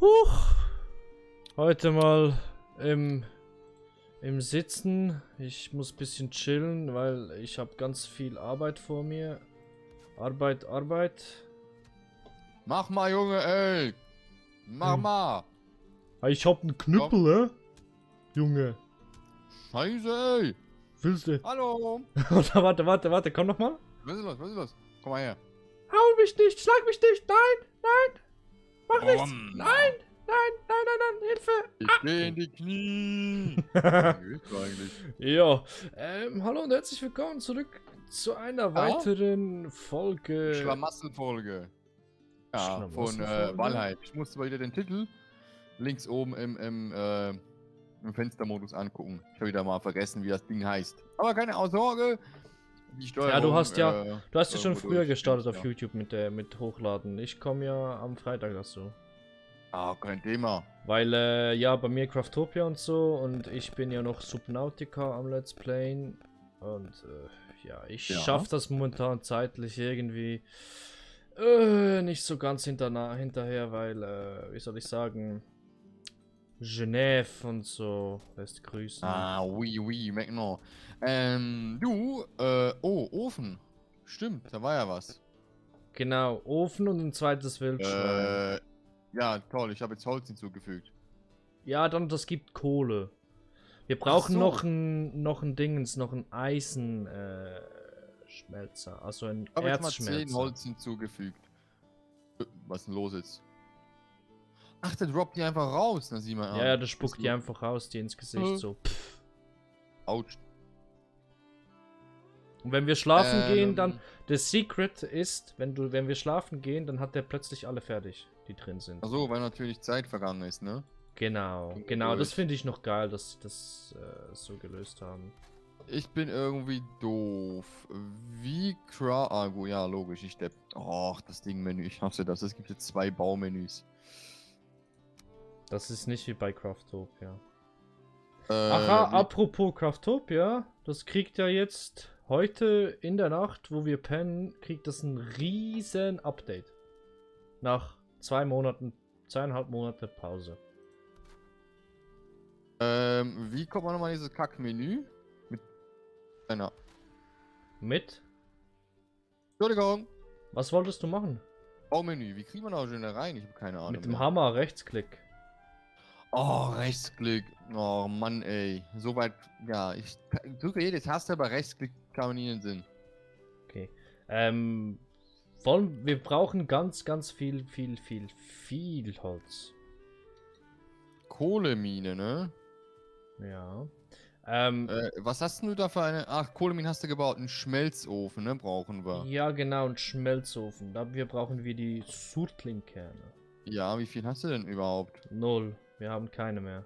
Huch. Heute mal im Sitzen. Ich muss ein bisschen chillen, weil ich habe ganz viel Arbeit vor mir. Arbeit. Mach mal, Junge, ey! Mach mal! Ich hab einen Knüppel, Junge. Scheiße, ey! Willst du? Hallo! Oder warte, komm noch mal. Was ist los? Komm mal her. Hau mich nicht, schlag mich nicht, nein, mach nichts. Nein! Hilfe. Ich geh in die Knie! Wie willst du eigentlich? Ja, hallo und herzlich willkommen zurück zu einer weiteren Folge. Schlamasselfolge. Ja, von Valheim. Ich musste mal wieder den Titel links oben im Fenstermodus angucken. Ich habe wieder mal vergessen, wie das Ding heißt. Aber keine Sorge. Die Steuerung, Ja, du hast ja schon früher gestartet auf ja. YouTube mit Hochladen. Ich komme ja am Freitag dazu. Ah, kein Thema. Weil, ja, bei mir Craftopia und so und ich bin ja noch Subnautica am Let's Playen. Und, ja, ich schaffe das momentan zeitlich irgendwie nicht so ganz hinterher, weil, wie soll ich sagen, Genève und so lässt grüßen. Ah, oui, maintenant. Oh, Ofen. Stimmt, da war ja was. Genau, Ofen und ein zweites Wildschwein. Ja, toll, ich habe jetzt Holz hinzugefügt. Ja, dann, das gibt Kohle. Wir brauchen so. noch ein Dingens, noch ein Schmelzer, also ein Ich habe jetzt mal 10 Erzschmelzer. Holz hinzugefügt. Was ist denn los jetzt? Ach, der droppt die einfach raus, na sieh mal an. Ja, das spuckt die einfach raus, die ins Gesicht, so. Pff. Autsch. Und wenn wir schlafen gehen, dann, das Secret ist, wenn wir schlafen gehen, dann hat der plötzlich alle fertig, die drin sind. Achso, weil natürlich Zeit vergangen ist, ne? Genau, das finde ich noch geil, dass sie das so gelöst haben. Ich bin irgendwie doof. Ja, logisch, ich depp. Och, das Ding-Menü, ich hasse das. Es gibt jetzt 2 Baumenüs. Das ist nicht wie bei Craftopia. Aha, apropos Craftopia, das kriegt ja jetzt heute in der Nacht, wo wir pennen, kriegt das ein riesen Update. Nach 2,5 Monate Pause. Wie kommt man nochmal in dieses Kack-Menü? Mit? Entschuldigung. Was wolltest du machen? Baumenü, wie kriegt man da schon da rein? Ich habe keine Ahnung. Mit dem Hammer, Rechtsklick. Oh, Rechtsklick. Oh Mann, ey. Soweit, ja, ich drücke jede Taste, aber Rechtsklick kann man nie in den Sinn. Okay. Wir brauchen ganz viel Holz. Kohlemine, ne? Ja. Was hast du da für eine... Ach, Kohlemine hast du gebaut. Einen Schmelzofen, ne? Brauchen wir. Ja, genau, ein Schmelzofen. Dafür brauchen wir die Surtlingkerne. Ja, wie viel hast du denn überhaupt? 0. Wir haben keine mehr.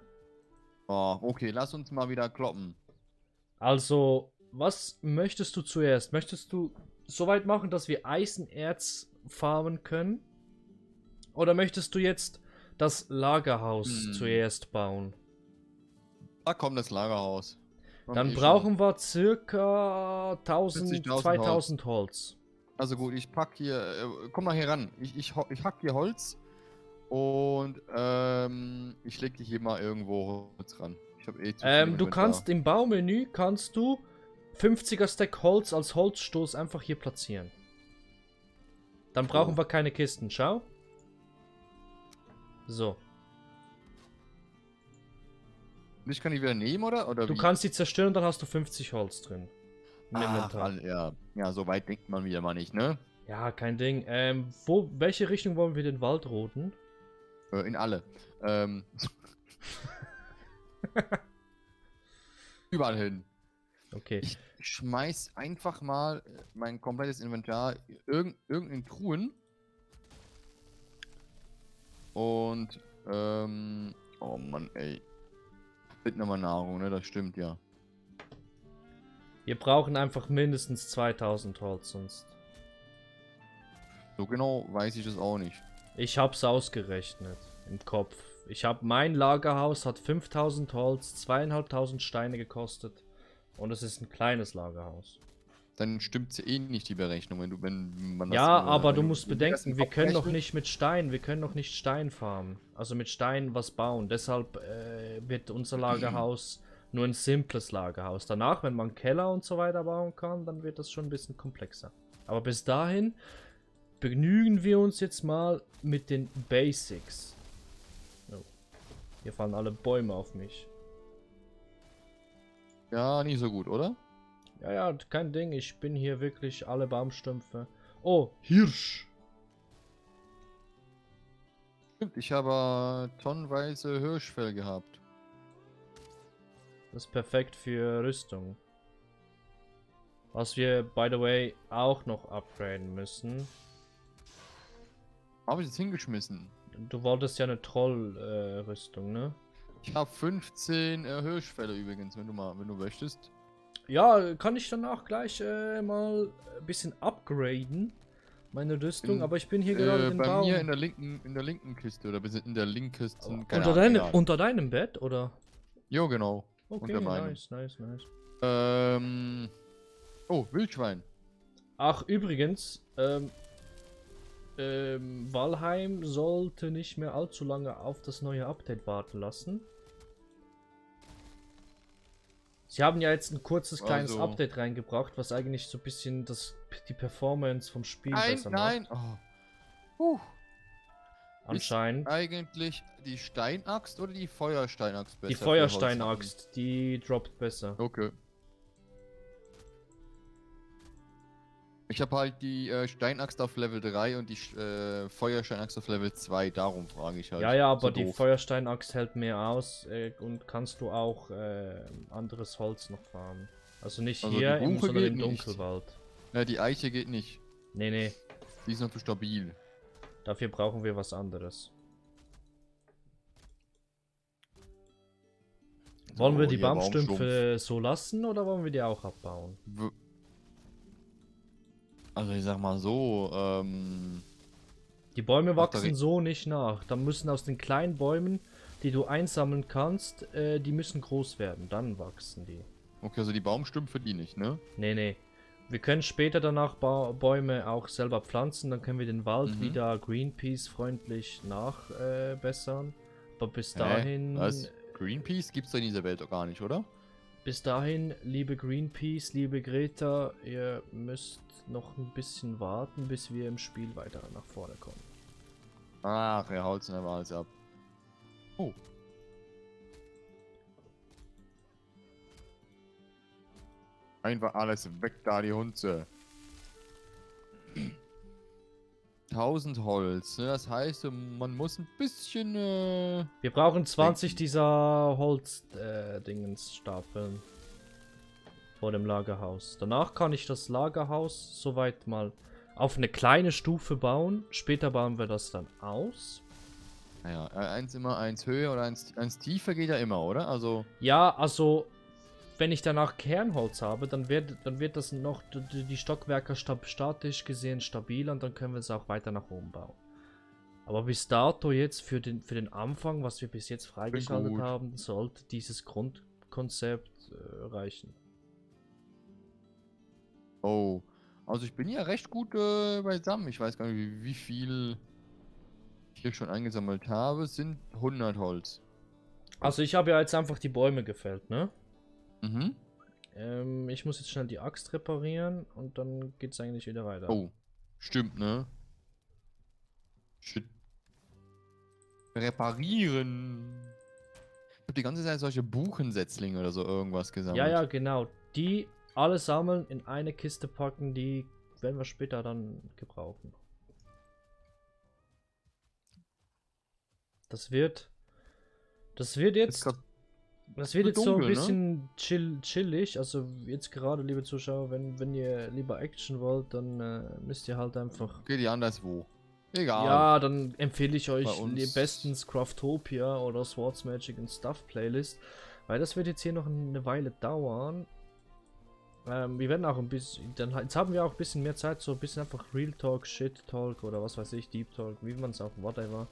Oh, okay, lass uns mal wieder kloppen. Also, was möchtest du zuerst? Möchtest du so weit machen, dass wir Eisenerz farmen können? Oder möchtest du jetzt das Lagerhaus zuerst bauen? Da kommt das Lagerhaus. Dann brauchen wir circa 1000, 2000 Holz. Also gut, ich pack hier, komm mal hier ran. Ich hack hier Holz und ich leg dich hier mal irgendwo Holz ran. Ich hab eh zu viel du kannst im Baumenü 50er Stack Holz als Holzstoß einfach hier platzieren. Dann brauchen wir keine Kisten, schau. So. Ich kann die wieder nehmen, oder du kannst die zerstören, dann hast du 50 Holz drin. Ja, so weit denkt man wieder mal nicht, ne? Ja, kein Ding. Welche Richtung wollen wir den Wald roden? In alle. Überall hin. Okay. Ich schmeiß einfach mal mein komplettes Inventar irgendeinen Truhen. Und, oh Mann, ey. Mit nochmal Nahrung, ne? Das stimmt, ja. Wir brauchen einfach mindestens 2000 Holz, sonst. So genau weiß ich das auch nicht. Ich hab's ausgerechnet im Kopf. Mein Lagerhaus hat 5000 Holz, 2500 Steine gekostet. Und es ist ein kleines Lagerhaus. dann stimmt ja eh nicht die Berechnung, wenn man das. Ja, aber du wenn musst wenn die das im bedenken, wir Kopf können noch rechnet. nicht mit Stein, wir können noch nicht Stein farmen. Also mit Stein was bauen. Deshalb wird unser Lagerhaus nur ein simples Lagerhaus. Danach, wenn man Keller und so weiter bauen kann, dann wird das schon ein bisschen komplexer. Aber bis dahin begnügen wir uns jetzt mal mit den Basics. Oh. Hier fallen alle Bäume auf mich. Ja, nicht so gut, oder? Ja, ja, kein Ding. Ich bin hier wirklich alle Baumstümpfe. Oh, Hirsch. Stimmt, ich habe tonnenweise Hirschfell gehabt. Das ist perfekt für Rüstung. Was wir, by the way, auch noch upgraden müssen. Habe ich jetzt hingeschmissen. Du wolltest ja eine Troll-Rüstung, ne? Ich habe 15 Hirschfälle übrigens, wenn du möchtest. Ja, kann ich dann auch gleich mal ein bisschen upgraden. Meine Rüstung, aber ich bin hier gerade den bei Baum. mir in der linken Kiste oder in der linkesten. Unter deinem Bett, oder? Jo, genau. Okay, unter meinem. nice. Oh, Wildschwein. Ach, übrigens, Valheim sollte nicht mehr allzu lange auf das neue Update warten lassen. Sie haben ja jetzt ein kurzes kleines Update reingebracht, was eigentlich so ein bisschen die Performance vom Spiel besser macht. Nein. Oh. Anscheinend. Ist eigentlich die Steinaxt oder die Feuersteinaxt besser? Die Feuersteinaxt, die droppt besser. Okay. Ich habe halt die Steinaxt auf Level 3 und die Feuersteinaxt auf Level 2, darum frage ich halt. Ja, aber so die doof. Feuersteinaxt hält mehr aus und kannst du auch anderes Holz noch farmen. Also nicht Also hier, die Buche sondern im geht nicht. Dunkelwald. Ja, die Eiche geht nicht. Nee. Die ist noch zu stabil. Dafür brauchen wir was anderes. Wollen wir die Baumstümpfe so lassen oder wollen wir die auch abbauen? Also ich sag mal so, die Bäume wachsen so nicht nach. Dann müssen aus den kleinen Bäumen, die du einsammeln kannst, die müssen groß werden. Dann wachsen die. Okay, also die Baumstümpfe die nicht, ne? Nee. Wir können später danach Bäume auch selber pflanzen. Dann können wir den Wald wieder Greenpeace-freundlich nachbessern. Aber bis dahin... Was? Greenpeace gibt's doch in dieser Welt doch gar nicht, oder? Bis dahin, liebe Greenpeace, liebe Greta, ihr müsst noch ein bisschen warten, bis wir im Spiel weiter nach vorne kommen. Ach, er haut einfach alles ab. Oh. Einfach alles weg da, die Hunze. 1000 Holz, ne? Das heißt, man muss ein bisschen, Wir brauchen 20 dieser Holz-Dingens stapeln. Vor dem Lagerhaus. Danach kann ich das Lagerhaus soweit mal auf eine kleine Stufe bauen. Später bauen wir das dann aus. Naja, eins immer, eins höher oder eins tiefer geht ja immer, oder? Also. Ja, also wenn ich danach Kernholz habe, dann wird das noch die Stockwerke statisch gesehen stabiler und dann können wir es auch weiter nach oben bauen. Aber bis dato jetzt für den Anfang, was wir bis jetzt freigeschaltet haben, sollte dieses Grundkonzept reichen. Oh, also ich bin ja recht gut beisammen. Ich weiß gar nicht, wie viel ich hier schon eingesammelt habe. Es sind 100 Holz. Also ich habe ja jetzt einfach die Bäume gefällt, ne? Mhm. Ich muss jetzt schnell die Axt reparieren und dann geht's eigentlich wieder weiter. Oh, stimmt, ne? Shit. Reparieren. Ich habe die ganze Zeit solche Buchensetzlinge oder so irgendwas gesammelt. Ja, genau. Die alle sammeln, in eine Kiste packen, die werden wir später dann gebrauchen. Das wird jetzt so ein bisschen chillig. Also jetzt gerade, liebe Zuschauer, wenn ihr lieber Action wollt, dann müsst ihr halt einfach... Geht ihr anderswo. Egal. Ja, dann empfehle ich euch bestens Craftopia oder Swords Magic and Stuff Playlist, weil das wird jetzt hier noch eine Weile dauern. Wir werden auch ein bisschen, jetzt haben wir auch ein bisschen mehr Zeit, so ein bisschen einfach Real Talk, Shit Talk oder was weiß ich, Deep Talk, wie man es auch whatever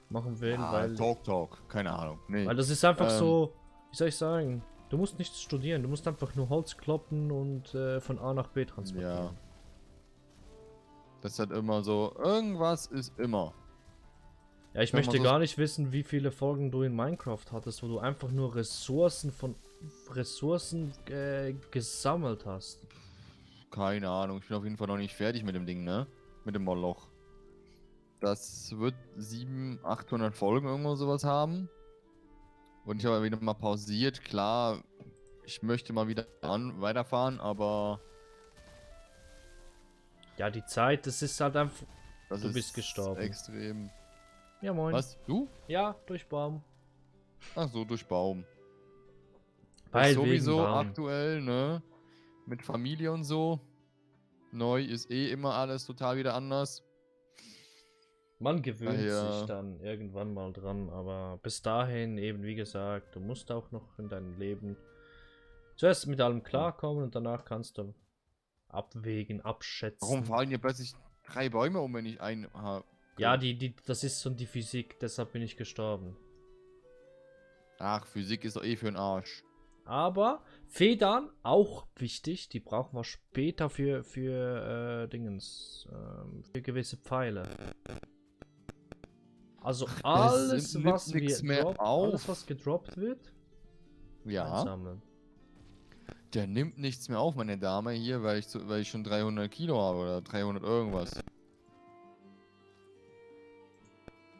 machen will. Ja, weil Talk, keine Ahnung. Nee. Weil das ist einfach so, wie soll ich sagen, Du musst nichts studieren, du musst einfach nur Holz kloppen und von A nach B transportieren. Ja. Das ist halt immer so, irgendwas ist immer. Ja, ich möchte gar nicht wissen, wie viele Folgen du in Minecraft hattest, wo du einfach nur Ressourcen gesammelt hast. Keine Ahnung, ich bin auf jeden Fall noch nicht fertig mit dem Ding, ne? Mit dem Moloch. Das wird 700, 800 Folgen irgendwo sowas haben. Und ich habe wieder mal pausiert. Klar, ich möchte mal wieder weiterfahren, aber... Ja, die Zeit, das ist halt einfach... Das du ist bist gestorben. Extrem. Ja, moin. Was? Du? Ja, durch Baum. Ach so, durch Baum. Weil sowieso Baum. aktuell, ne? Mit Familie und so. Neu ist eh immer alles total wieder anders. Man gewöhnt sich dann irgendwann mal dran, aber bis dahin eben, wie gesagt, du musst auch noch in deinem Leben zuerst mit allem klarkommen und danach kannst du abwägen, abschätzen. Warum fallen hier plötzlich 3 Bäume um, wenn ich einen habe? Ja, das ist so die Physik, deshalb bin ich gestorben. Ach, Physik ist doch eh für den Arsch. Aber Federn, auch wichtig, die brauchen wir später für Dingens, für gewisse Pfeile. Also alles, alles, was gedroppt wird, ja, einsammeln. Der nimmt nichts mehr auf, meine Dame, hier, weil ich schon 300 Kilo habe oder 300 irgendwas.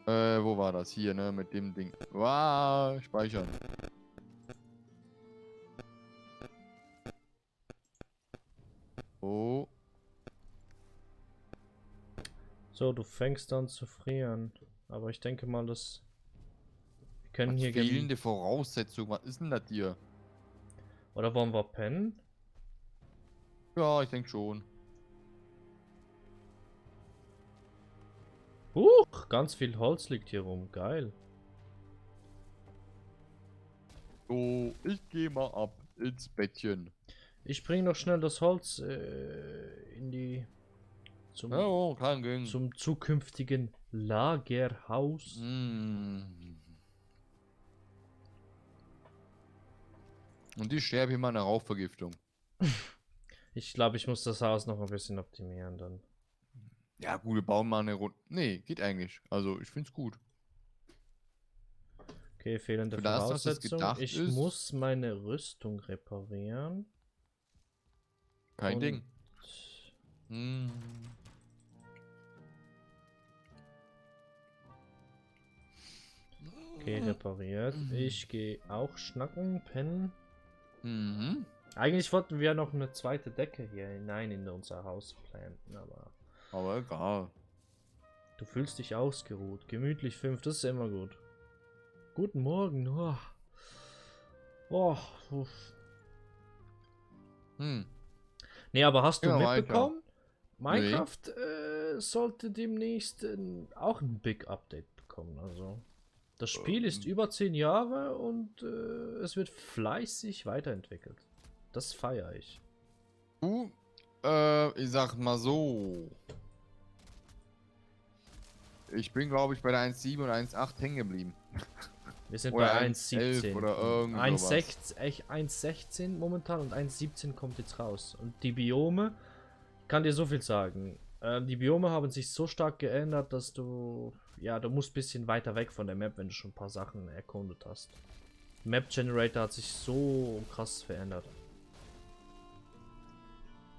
Wo war das? Hier, ne, mit dem Ding. Wow, speichern. Oh. So, du fängst an zu frieren. Aber ich denke mal, dass wir können hier fehlende Voraussetzung. Was ist denn das hier? Oder wollen wir pennen? Ja, ich denke schon. Ganz viel Holz liegt hier rum. Geil. So, ich gehe mal ab ins Bettchen. Ich bringe noch schnell das Holz zum zukünftigen Lagerhaus. Und ich sterbe hier mal eine Rauchvergiftung. Ich glaube, ich muss das Haus noch ein bisschen optimieren dann. Ja, gut, wir bauen mal eine Runde. Nee, geht eigentlich. Also, ich find's gut. Okay, fehlende Voraussetzung. Ich muss meine Rüstung reparieren. Kein Ding. Okay, repariert. Ich gehe auch schnacken, pennen. Eigentlich wollten wir noch eine zweite Decke hier hinein in unser Haus planten, aber egal. Du fühlst dich ausgeruht. Gemütlich 5, das ist immer gut. Guten Morgen. Nee, aber hast du mitbekommen? Minecraft sollte demnächst auch ein Big Update bekommen. Also das Spiel ist über 10 Jahre und es wird fleißig weiterentwickelt. Das feiere ich. Ich sag mal so. Ich bin, glaube ich, bei der 1.7 und 1.8 hängen geblieben. Wir sind bei 1.17 oder irgendwas. 1.16 momentan und 1.17 kommt jetzt raus. Und die Biome, kann dir so viel sagen. Die Biome haben sich so stark geändert, dass du musst ein bisschen weiter weg von der Map, wenn du schon ein paar Sachen erkundet hast. Map Generator hat sich so krass verändert.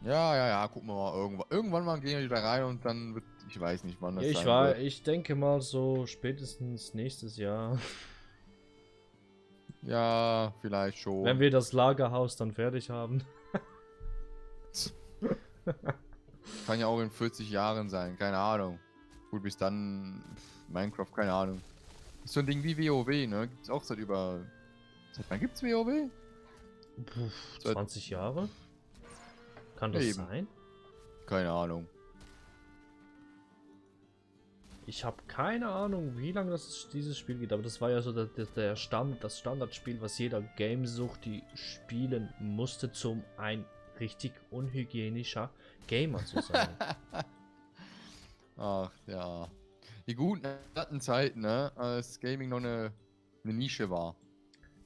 Ja, gucken wir mal. Irgendwann mal gehen wir wieder rein und dann wird, ich weiß nicht, wann das sein wird. Ich denke mal so spätestens nächstes Jahr. Ja, vielleicht schon. Wenn wir das Lagerhaus dann fertig haben. Kann ja auch in 40 Jahren sein, keine Ahnung. Gut, bis dann Minecraft, keine Ahnung. Ist so ein Ding wie WoW, ne? Gibt's auch seit wann gibt's WoW? 20 Jahre? Kann das sein? Keine Ahnung. Ich habe keine Ahnung, wie lange dieses Spiel geht, aber das war ja so das Standardspiel, was jeder Gamesuchti spielen musste, um ein richtig unhygienischer Gamer zu sein. Ach ja. Die guten alten Zeiten, ne? Als Gaming noch eine Nische war.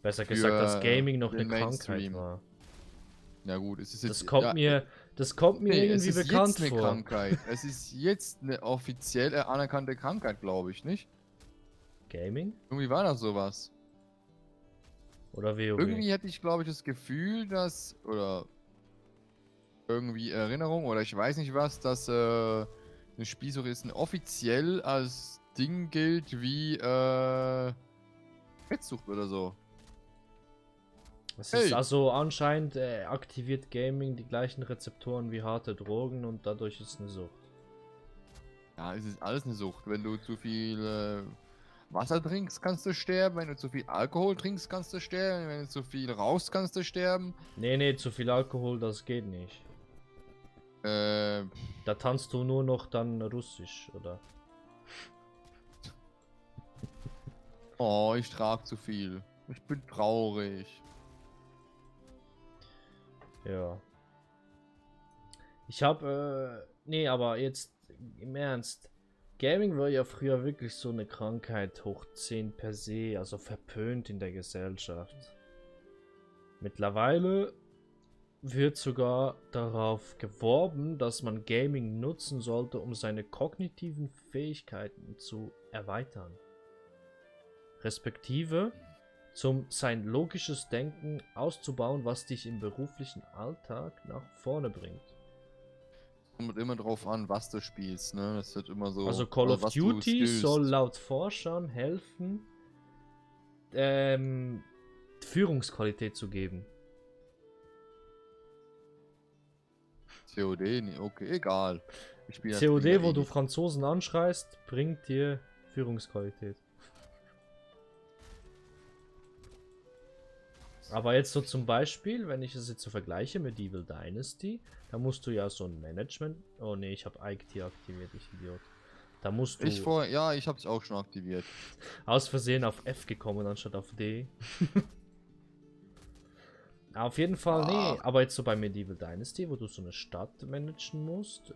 Besser gesagt, dass Gaming noch eine Krankheit war. Ja gut, es ist jetzt... Das kommt mir irgendwie bekannt vor. Es ist jetzt eine Krankheit. Es ist jetzt eine offiziell anerkannte Krankheit, glaube ich, nicht? Gaming? Irgendwie war das sowas. Oder WoW? Irgendwie hatte ich, glaube ich, das Gefühl, dass... Oder... Irgendwie Erinnerung, oder ich weiß nicht was, dass eine Spielsucht offiziell als Ding gilt wie Fettsucht oder so. Es ist also anscheinend aktiviert Gaming die gleichen Rezeptoren wie harte Drogen und dadurch ist es eine Sucht. Ja, es ist alles eine Sucht. Wenn du zu viel Wasser trinkst, kannst du sterben. Wenn du zu viel Alkohol trinkst, kannst du sterben. Wenn du zu viel rauchst, kannst du sterben. Nee, zu viel Alkohol, das geht nicht. Da tanzt du nur noch dann Russisch, oder? Oh, ich trage zu viel. Ich bin traurig. Ja. Ich habe, nee, aber jetzt im Ernst. Gaming war ja früher wirklich so eine Krankheit hoch 10 per se, also verpönt in der Gesellschaft. Mittlerweile wird sogar darauf geworben, dass man Gaming nutzen sollte, um seine kognitiven Fähigkeiten zu erweitern. Respektive sein logisches Denken auszubauen, was dich im beruflichen Alltag nach vorne bringt. Kommt immer drauf an, was du spielst, ne? Das wird immer so. Also Call of Duty soll laut Forschern helfen, Führungsqualität zu geben. COD, nee, okay, egal. Ich spiele COD, wo du Franzosen anschreist, bringt dir Führungsqualität. Aber jetzt so zum Beispiel, wenn ich es jetzt so vergleiche mit Evil Dynasty, da musst du ja so ein Management... Oh ne, ich habe Ike hier aktiviert, ich Idiot. Da musst du... Ja, ich habe es auch schon aktiviert. Aus Versehen auf F gekommen anstatt auf D. Auf jeden Fall, nee. Aber jetzt so bei Medieval Dynasty, wo du so eine Stadt managen musst,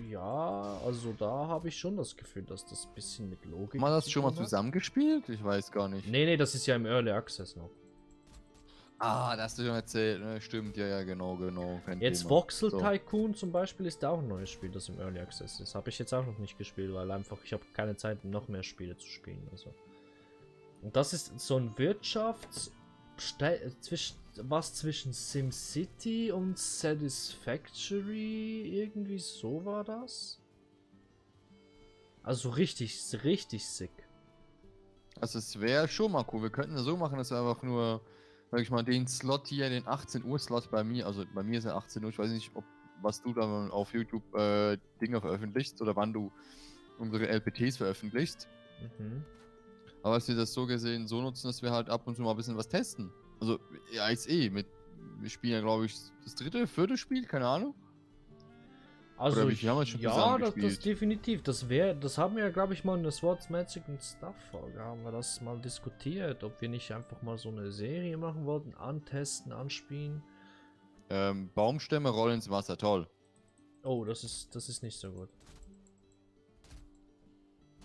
ja, also da habe ich schon das Gefühl, dass das ein bisschen mit Logik... Haben wir das schon mal zusammengespielt? Ich weiß gar nicht. Nee, das ist ja im Early Access noch. Ah, das hast du schon erzählt, ne? Stimmt, ja, genau. Jetzt Thema. Voxel Tycoon zum Beispiel ist auch ein neues Spiel, das im Early Access ist. Habe ich jetzt auch noch nicht gespielt, weil einfach ich habe keine Zeit, noch mehr Spiele zu spielen. Also. Und das ist so ein was zwischen SimCity und Satisfactory, irgendwie so war das. Also richtig sick. Also es wäre schon mal cool, wir könnten es so machen, dass wir einfach nur, sag ich mal, den Slot hier, den 18 Uhr Slot bei mir, also bei mir ist ja 18 Uhr, ich weiß nicht, was du da auf YouTube Dinge veröffentlichst oder wann du unsere LPTs veröffentlichst. Mhm. Aber dass wir das so gesehen so nutzen, dass wir halt ab und zu mal ein bisschen was testen. Also, ja, jetzt wir spielen ja, glaube ich, das 3., 4. Spiel, keine Ahnung. Also, wie viel haben wir schon ja, das definitiv. Das haben wir ja, glaube ich, mal in der Swords Magic and Stuff Folge, haben wir das mal diskutiert, ob wir nicht einfach mal so eine Serie machen wollten, antesten, anspielen. Baumstämme rollen ins Wasser, toll. Oh, das ist nicht so gut.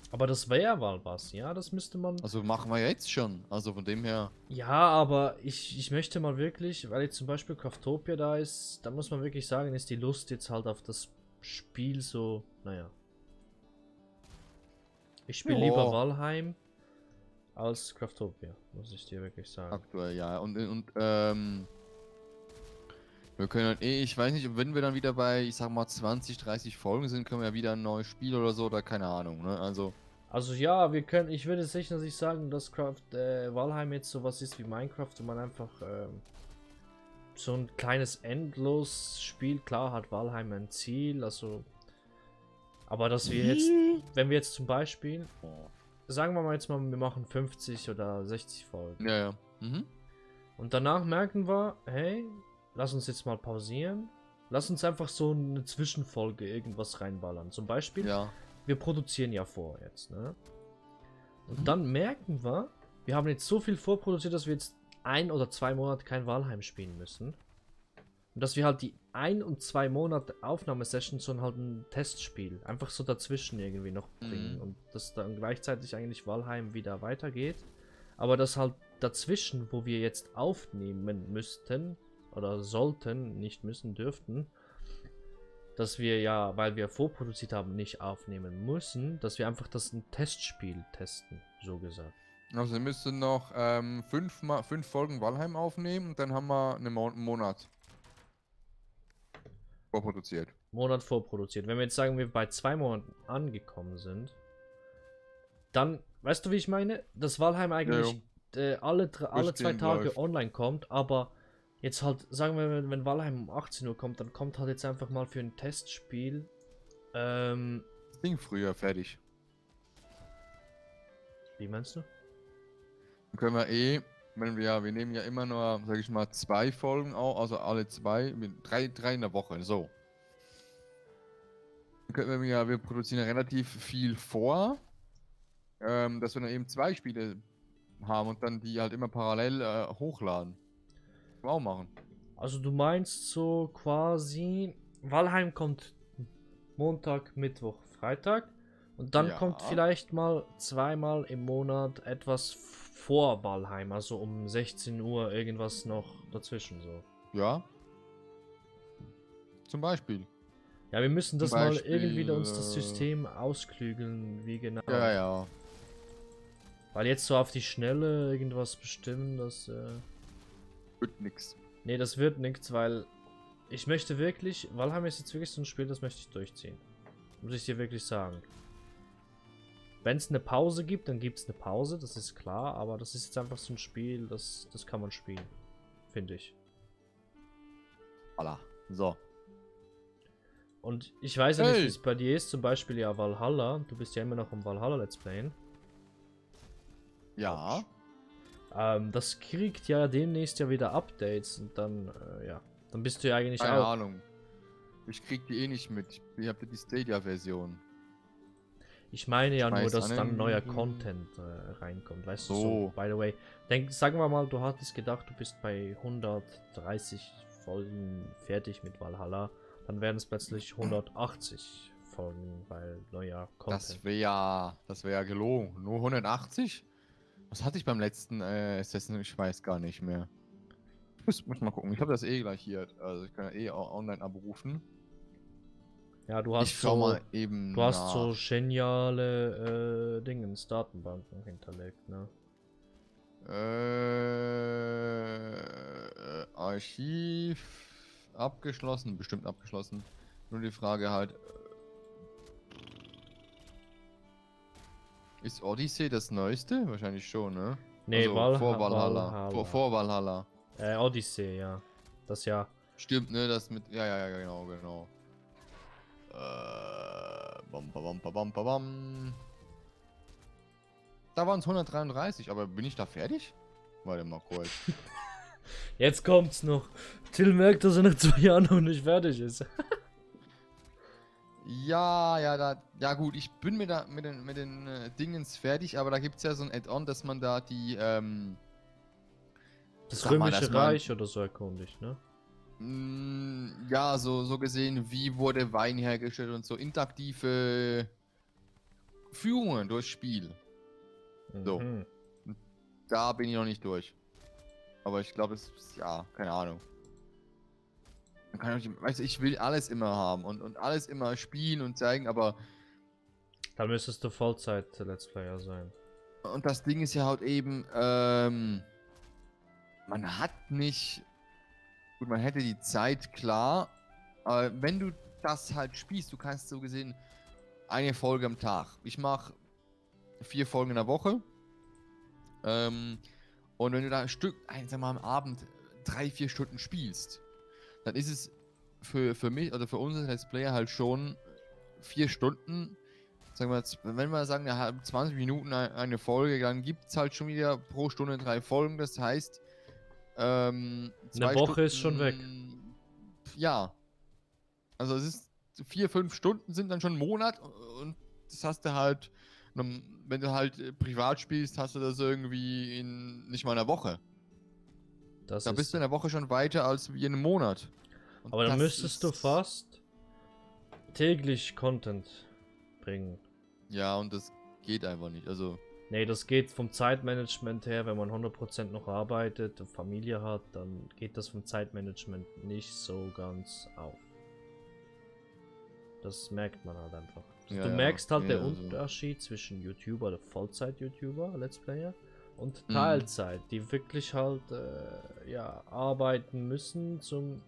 Aber das wäre ja mal was, ja, das müsste man... Also machen wir jetzt schon, also von dem her... Ja, aber ich möchte mal wirklich, weil jetzt zum Beispiel Craftopia da ist, da muss man wirklich sagen, ist die Lust jetzt halt auf das Spiel so, naja. Ich spiele lieber Valheim als Craftopia, muss ich dir wirklich sagen. Aktuell, ja, und wir können dann ich weiß nicht, wenn wir dann wieder bei, ich sag mal, 20, 30 Folgen sind, können wir ja wieder ein neues Spiel oder so, oder keine Ahnung, ne, also ja, ich würde sicher nicht sagen, dass Valheim jetzt sowas ist wie Minecraft, wo man einfach so ein kleines Endlos-Spiel, klar hat Valheim ein Ziel, also, aber dass wir jetzt, wenn wir jetzt zum Beispiel, sagen wir mal jetzt mal, wir machen 50 oder 60 Folgen. Ja. Mhm. Und danach merken wir, hey, lass uns jetzt mal pausieren. Lass uns einfach so eine Zwischenfolge irgendwas reinballern. Zum Beispiel, wir produzieren ja vor jetzt, ne? Und dann merken wir haben jetzt so viel vorproduziert, dass wir jetzt 1 oder 2 Monate kein Valheim spielen müssen. Und dass wir halt die 1 und 2 Monate Aufnahmesession so halt ein Testspiel einfach so dazwischen irgendwie noch bringen. Und dass dann gleichzeitig eigentlich Valheim wieder weitergeht. Aber dass halt dazwischen, wo wir jetzt aufnehmen müssten, oder sollten, nicht müssen, dürften, dass wir ja, weil wir vorproduziert haben, nicht aufnehmen müssen, dass wir einfach das ein Testspiel testen, so gesagt. Also wir müssen noch 5 Folgen Valheim aufnehmen und dann haben wir einen Monat vorproduziert. Monat vorproduziert. Wenn wir jetzt sagen, wir bei 2 Monaten angekommen sind, dann, weißt du, wie ich meine? Dass Valheim eigentlich alle 2 Tage läuft. Online kommt, aber jetzt halt, sagen wir, wenn Valheim um 18 Uhr kommt, dann kommt halt jetzt einfach mal für ein Testspiel das Ding früher fertig. Wie meinst du? Dann können wir wir nehmen ja immer nur, sag ich mal, 2 Folgen auch, also alle 2, 3 in der Woche, so. Dann können wir produzieren ja relativ viel vor, dass wir dann eben 2 Spiele haben und dann die halt immer parallel hochladen. Können wir auch machen. Also du meinst so quasi, Valheim kommt Montag, Mittwoch, Freitag und dann kommt vielleicht mal 2-mal im Monat etwas vor Valheim, also um 16 Uhr irgendwas noch dazwischen so. Ja. Zum Beispiel. Ja, wir müssen das mal irgendwie uns das System ausklügeln, wie genau. Ja. Weil jetzt so auf die Schnelle irgendwas bestimmen, das wird nix. Nee, das wird nichts, weil ich möchte wirklich, Valheim ist jetzt wirklich so ein Spiel, das möchte ich durchziehen. Muss ich dir wirklich sagen. Wenn es eine Pause gibt, dann gibt es eine Pause, das ist klar, aber das ist jetzt einfach so ein Spiel, das kann man spielen. Finde ich. Voilà. So. Und ich weiß ja nicht, wie es bei dir ist, zum Beispiel ja Valhalla. Du bist ja immer noch im Valhalla Let's Playen. Ja. Das kriegt ja demnächst ja wieder Updates und dann, dann bist du ja eigentlich Keine Ahnung. Ich krieg die eh nicht mit. Ich hab die Stadia-Version. Ich meine ja nur, dass dann neuer Content reinkommt, weißt du, so, by the way. Sagen wir mal, du hattest gedacht, du bist bei 130 Folgen fertig mit Valhalla, dann werden es plötzlich 180 Folgen, weil neuer Content. Das wäre ja gelogen. Nur 180? Was hatte ich beim letzten Assassin? Ich weiß gar nicht mehr. Muss mal gucken. Ich habe das eh gleich hier. Also ich kann ja eh auch online abrufen. Ja, du hast so geniale Dingens, Datenbanken hinterlegt, ne? Archiv abgeschlossen, bestimmt abgeschlossen. Nur die Frage halt, ist Odyssey das neueste? Wahrscheinlich schon, ne? Nee, also vor Valhalla. Vor Valhalla. Odyssey, ja. Das ja. Stimmt, ne? Das mit. Ja, genau. Da waren es 133, aber bin ich da fertig? Warte mal kurz. Jetzt kommt's noch. Till merkt, dass er nach 2 Jahren noch nicht fertig ist. Ja, gut, ich bin mit den Dingens fertig, aber da gibt's ja so ein Add-on, dass man da die, das Römische Reich oder so erkundigt, ne? Ja, so gesehen, wie wurde Wein hergestellt und so interaktive Führungen durchs Spiel. So. Da bin ich noch nicht durch. Aber ich glaube, es ist, ja, keine Ahnung. Man kann nicht, weißt du, ich will alles immer haben und alles immer spielen und zeigen, aber. Da müsstest du Vollzeit-Let's Player sein. Und das Ding ist ja halt eben, man hat nicht. Gut, man hätte die Zeit, klar. Aber wenn du das halt spielst, du kannst so gesehen eine Folge am Tag. Ich mache 4 Folgen in der Woche. Und wenn du da ein Stück, sag mal am Abend 3-4 Stunden spielst, dann ist es für mich oder für uns als Player halt schon 4 Stunden. Sagen wir, wenn wir sagen, 20 Minuten eine Folge, dann gibt es halt schon wieder pro Stunde 3 Folgen. Das heißt, eine Woche Stunden, ist schon weg. Ja. Also es ist 4-5 Stunden sind dann schon ein Monat und das hast du halt, wenn du halt privat spielst, hast du das irgendwie in nicht mal einer Woche. Da bist du in der Woche schon weiter als wie in einem Monat. Und aber dann müsstest du fast täglich Content bringen. Ja, und das geht einfach nicht. Also Nee, das geht vom Zeitmanagement her, wenn man 100% noch arbeitet und Familie hat, dann geht das vom Zeitmanagement nicht so ganz auf. Das merkt man halt einfach. Ja, du merkst halt den also. Unterschied zwischen YouTuber, der Vollzeit-YouTuber, Let's Player, und Teilzeit, die wirklich halt ja, arbeiten müssen, um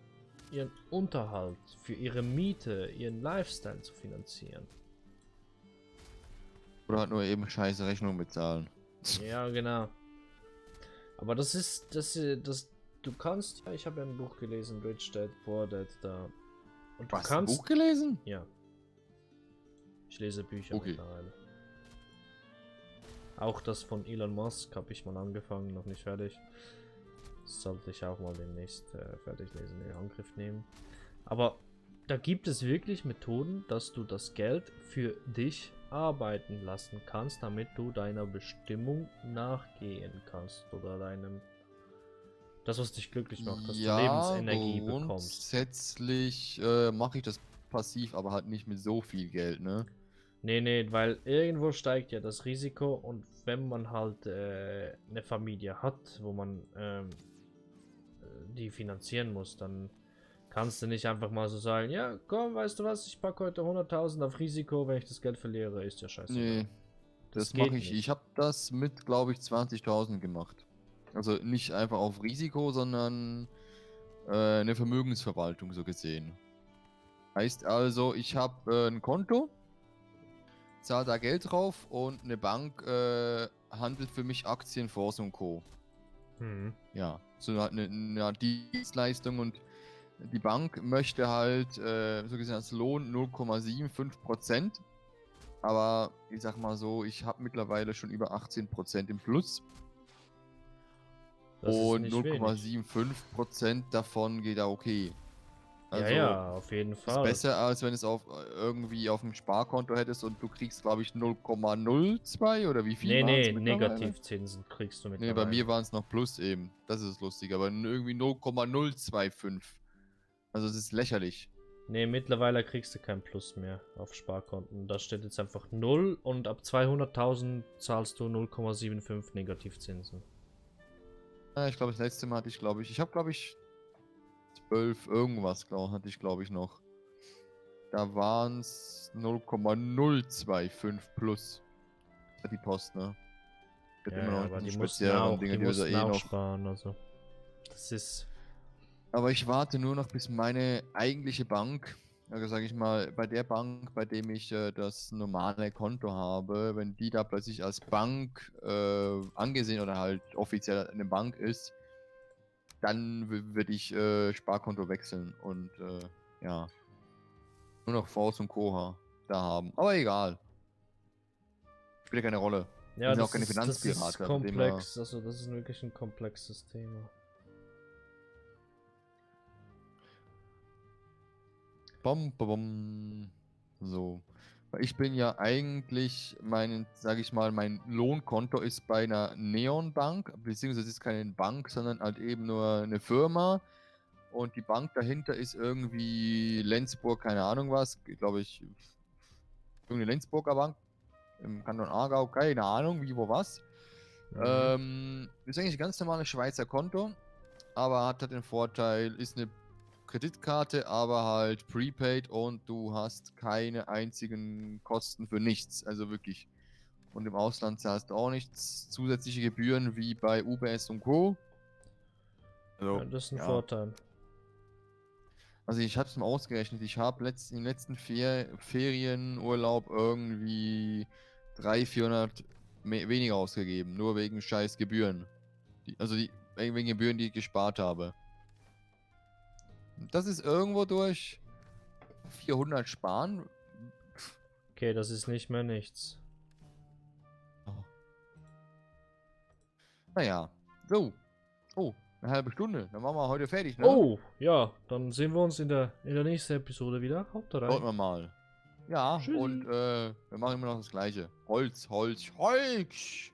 ihren Unterhalt, für ihre Miete, ihren Lifestyle zu finanzieren. Oder halt nur eben scheiße Rechnung bezahlen. Ja, genau. Aber das ist, du kannst, ja, ich habe ja ein Buch gelesen, Rich Dad, Poor Dad, da. Und du Was, kannst, ein Buch gelesen? ja. Ich lese Bücher Okay. mittlerweile. Auch das von Elon Musk habe ich mal angefangen, noch nicht fertig. Das sollte ich auch mal demnächst fertig lesen, in Angriff nehmen. Aber da gibt es wirklich Methoden, dass du das Geld für dich arbeiten lassen kannst, damit du deiner Bestimmung nachgehen kannst oder deinem das, was dich glücklich macht, dass du Lebensenergie bekommst. Grundsätzlich mache ich das passiv, aber halt nicht mit so viel Geld, ne? Nee, weil irgendwo steigt ja das Risiko und wenn man halt eine Familie hat, wo man die finanzieren muss, dann kannst du nicht einfach mal so sagen, ja, komm, weißt du was, ich packe heute 100.000 auf Risiko, wenn ich das Geld verliere, ist ja scheiße. Nee, das mache ich. Ich habe das mit, glaube ich, 20.000 gemacht. Also nicht einfach auf Risiko, sondern eine Vermögensverwaltung so gesehen. Heißt also, ich habe ein Konto, zahle da Geld drauf und eine Bank handelt für mich Aktien, Fonds und Co. Ja, so eine Dienstleistung und die Bank möchte halt so gesehen als Lohn 0,75%. Aber ich sag mal so, ich habe mittlerweile schon über 18% im Plus. Das und ist nicht 0,75% davon geht da okay. Also ja, auf jeden ist Fall. besser, als wenn es irgendwie auf dem Sparkonto hättest und du kriegst, glaube ich, 0,02 oder wie viel waren es mittlerweile? Negativzinsen kriegst du mittlerweile. Nee, bei mir waren es noch Plus eben. Das ist lustig, aber irgendwie 0,025. Also es ist lächerlich. Nee, mittlerweile kriegst du kein Plus mehr auf Sparkonten. Da steht jetzt einfach 0 und ab 200.000 zahlst du 0,75 Negativzinsen. Ja, ich glaube, das letzte Mal hatte ich, glaube ich, habe, glaube ich, 12 irgendwas, hatte ich, glaube ich, noch. Da waren es 0,025 plus. Die Post, ne? Ja, immer noch aber die mussten auch sparen, also. Das ist... Aber ich warte nur noch, bis meine eigentliche Bank, also sage ich mal, bei der Bank, bei dem ich das normale Konto habe, wenn die da plötzlich als Bank angesehen oder halt offiziell eine Bank ist, dann würde ich Sparkonto wechseln und ja, nur noch Fonds und Co. da haben. Aber egal. Spielt ja keine Rolle. Ja, das auch keine Finanzpirate. Das ist komplex, also das ist wirklich ein komplexes Thema. Bom, bom, bom. So. Ich bin ja eigentlich, sage ich mal, mein Lohnkonto ist bei einer Neonbank, beziehungsweise es ist keine Bank, sondern halt eben nur eine Firma. Und die Bank dahinter ist irgendwie Lenzburg, keine Ahnung was, glaube ich, irgendeine Lenzburger Bank im Kanton Aargau, keine Ahnung, wie, wo, was. Ist eigentlich ein ganz normales Schweizer Konto, aber hat halt den Vorteil, ist eine Kreditkarte, aber halt prepaid und du hast keine einzigen Kosten für nichts, also wirklich. Und im Ausland zahlst du auch nichts, zusätzliche Gebühren wie bei UBS und Co. Also, ja, das ist ein Vorteil. Also ich habe es mal ausgerechnet, ich habe im letzten Ferienurlaub irgendwie 300-400 weniger ausgegeben, nur wegen scheiß Gebühren. Wegen Gebühren, die ich gespart habe. Das ist irgendwo durch 400 sparen. Okay, das ist nicht mehr nichts. Oh. Naja, so. Oh, eine halbe Stunde. Dann machen wir heute fertig, ne? Oh, ja, dann sehen wir uns in der nächsten Episode wieder. Haut rein. Schaut mal. Ja, tschüssi. Und wir machen immer noch das Gleiche. Holz, Holz, Holz!